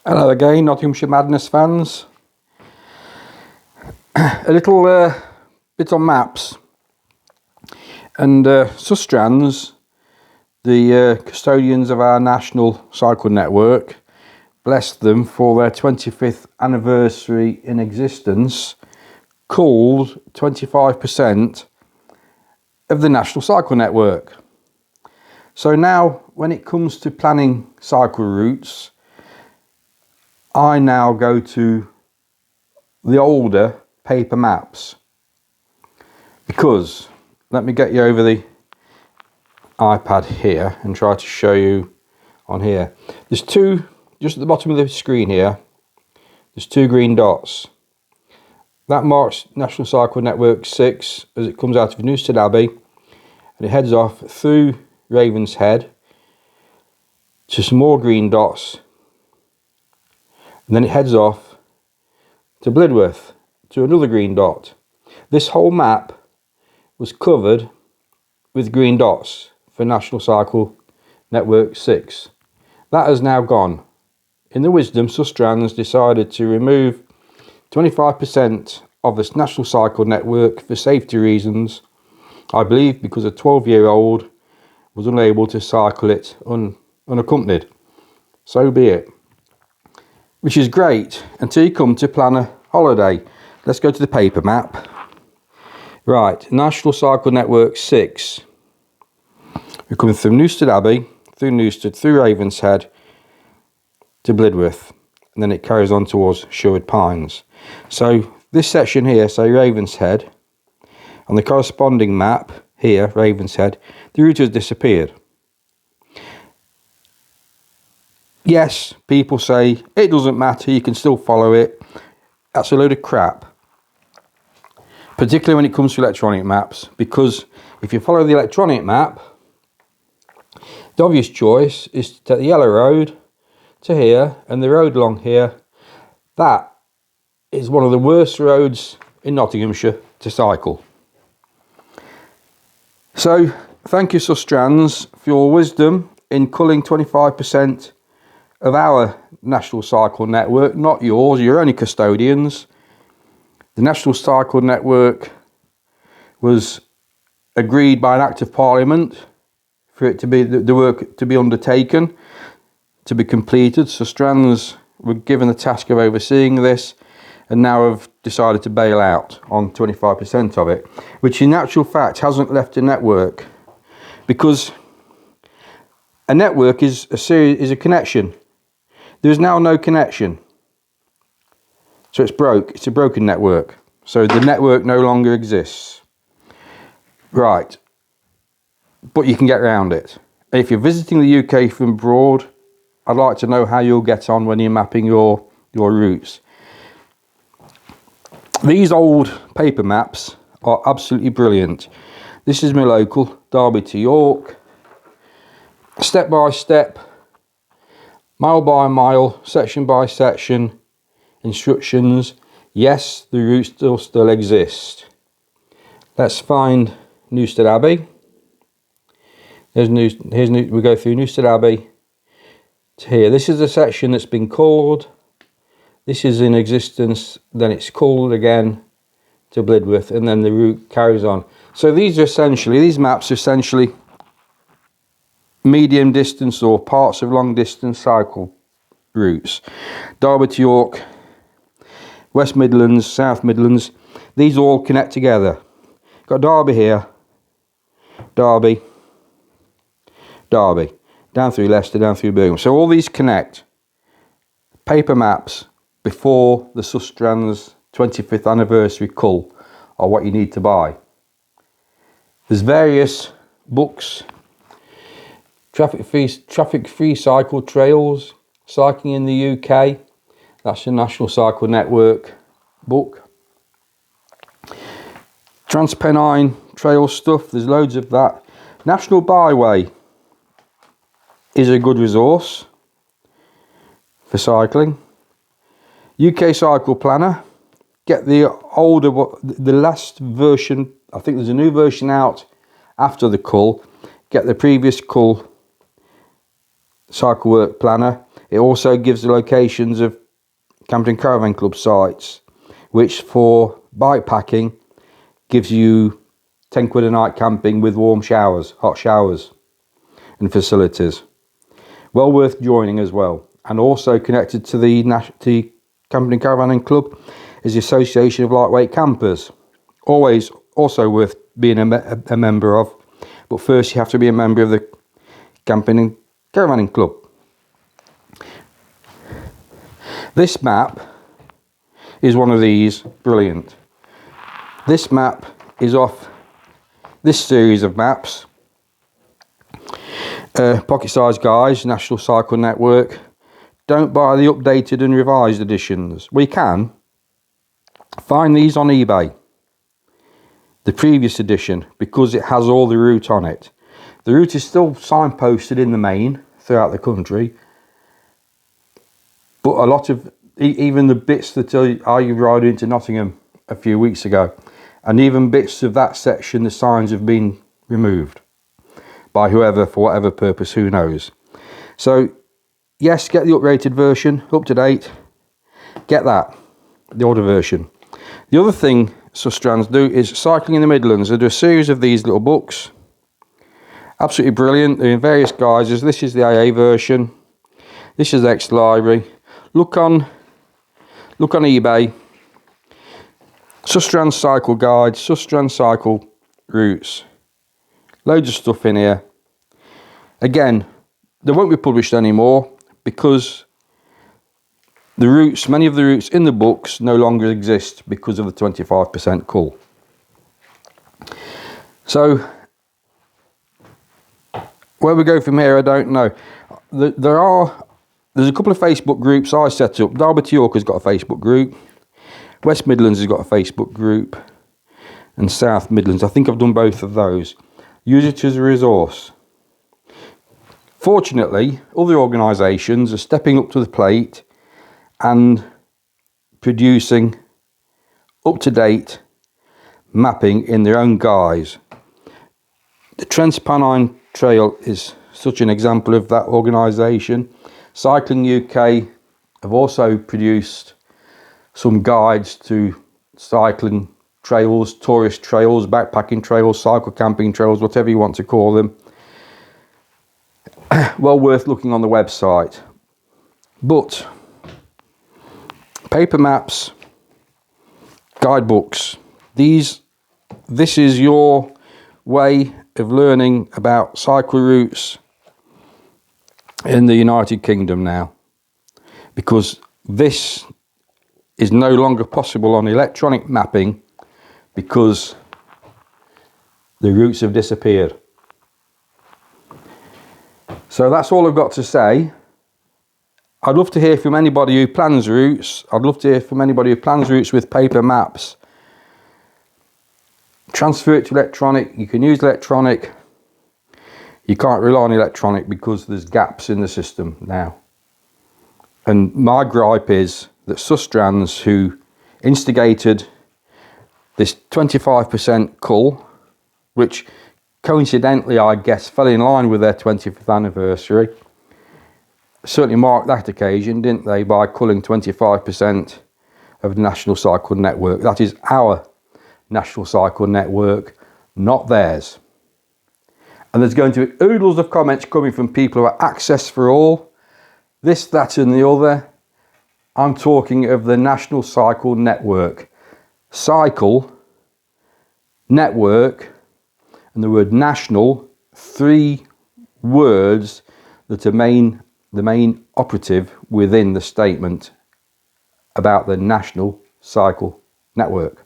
Hello again, Nottinghamshire Madness fans. A little bit on maps and Sustrans, the custodians of our national cycle network, blessed them for their 25th anniversary in existence, called 25% of the national cycle network. So now when it comes to planning cycle routes, I now go to the older paper maps, because let me get you over the iPad here and try to show you on here. There's two, just at the bottom of the screen here, there's two green dots. That marks National Cycle Network 6 as it comes out of Newstead Abbey and it heads off through Ravenshead to some more green dots, and then it heads off to Blidworth to another green dot. This whole map was covered with green dots for National Cycle Network 6. That has now gone. In their wisdom, Sustrans decided to remove 25% of this National Cycle Network for safety reasons, I believe because a 12-year-old was unable to cycle it unaccompanied. So be it. Which is great until you come to plan a holiday. Let's go to the paper map. Right, National Cycle Network 6. We're coming through Newstead Abbey, through Newstead, through Ravenshead to Blidworth, and then it carries on towards Sherwood Pines. So this section here, say Ravenshead, on the corresponding map here, Ravenshead, the route has disappeared. Yes, people say it doesn't matter, you can still follow it. That's a load of crap. Particularly when it comes to electronic maps, because if you follow the electronic map, the obvious choice is to take the yellow road to here, and the road along here, that is one of the worst roads in Nottinghamshire to cycle. So thank you, Sustrans, for your wisdom in culling 25% of our National Cycle Network, not yours, you're only custodians. The National Cycle Network was agreed by an Act of Parliament for it to be the work to be undertaken, to be completed. Sustrans were given the task of overseeing this and now have decided to bail out on 25% of it, which in actual fact hasn't left a network, because a network is a connection. There is now no connection. So it's a broken network. So the network no longer exists. Right. But you can get around it. If you're visiting the UK from abroad, I'd like to know how you'll get on when you're mapping your routes. These old paper maps are absolutely brilliant. This is my local, Derby to York. Step by step, mile by mile, section by section, instructions. Yes, the routes still exist. Let's find Newstead Abbey. We go through Newstead Abbey to here. This is the section that's been called. This is in existence, then it's called again to Blidworth, and then the route carries on. So these maps are essentially medium distance or parts of long distance cycle routes. Derby to York, West Midlands, South Midlands, these all connect together. Got Derby here, Derby, Derby, down through Leicester, down through Birmingham. So all these connect. Paper maps before the Sustrans 25th anniversary cull are what you need to buy. There's various books, traffic free cycle trails, cycling in the UK, that's the National Cycle Network book. Transpennine trail stuff, there's loads of that. National Byway is a good resource for cycling. UK Cycle Planner, get the last version. I think there's a new version out after the cull. Get the previous cull Cycle Work Planner. It also gives the locations of Camping Caravan Club sites, which for bike packing gives you 10 quid a night camping with warm showers, hot showers and facilities. Well worth joining as well. And also connected to the Camping Caravan Club is the Association of Lightweight Campers. Always also worth being a member of. But first you have to be a member of the Camping and Caravanning Club. This map is one of these, brilliant. This map is off this series of maps. Pocket Size Guys, National Cycle Network. Don't buy the updated and revised editions. We can find these on eBay. The previous edition, because it has all the route on it. The route is still signposted in the main throughout the country, but a lot of, even the bits that I rode into Nottingham a few weeks ago, and even bits of that section, the signs have been removed by whoever, for whatever purpose, who knows. So yes, get the updated version, up to date, get that, the older version. The other thing Sustrans do is Cycling in the Midlands. They do a series of these little books, absolutely brilliant. They're in various guises. This is the AA version, this is the ex-library. Look on eBay, Sustrans Cycle Guide, Sustrans Cycle Routes. Loads of stuff in here. Again, they won't be published anymore because the routes, many of the routes in the books no longer exist because of the 25% cull. So, where we go from here, I don't know. There's a couple of Facebook groups I set up. Derby to York has got a Facebook group. West Midlands has got a Facebook group. And South Midlands. I think I've done both of those. Use it as a resource. Fortunately, other organisations are stepping up to the plate and producing up-to-date mapping in their own guise. The Transpennine Trail is such an example of that organisation. Cycling UK have also produced some guides to cycling trails, tourist trails, backpacking trails, cycle camping trails, whatever you want to call them. Well worth looking on the website. But paper maps, guidebooks, this is your way of learning about cycle routes in the United Kingdom now, because this is no longer possible on electronic mapping because the routes have disappeared. So that's all I've got to say. I'd love to hear from anybody who plans routes. I'd love to hear from anybody who plans routes with paper maps. Transfer it to electronic. You can use electronic. You can't rely on electronic because there's gaps in the system now. And my gripe is that Sustrans, who instigated this 25% cull, which coincidentally I guess fell in line with their 25th anniversary, certainly marked that occasion, didn't they, by culling 25% of the National Cycle Network. That is our National Cycle Network, not theirs. And there's going to be oodles of comments coming from people who are access for all, this, that and the other. I'm talking of the National Cycle Network. Cycle, network, and the word national, 3 words that are the main operative within the statement about the National Cycle Network.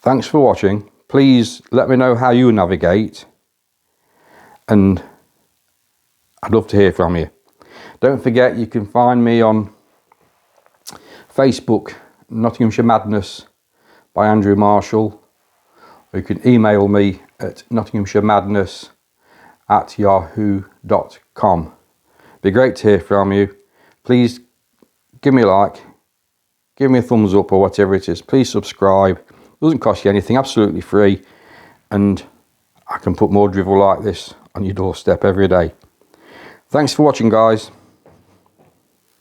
Thanks for watching. Please let me know how you navigate, and I'd love to hear from you. Don't forget, you can find me on Facebook, Nottinghamshire Madness by Andrew Marshall, or you can email me at nottinghamshiremadness@yahoo.com. Be great to hear from you. Please give me a like, give me a thumbs up or whatever it is. Please subscribe. It doesn't cost you anything, absolutely free, and I can put more drivel like this on your doorstep every day. Thanks for watching, guys.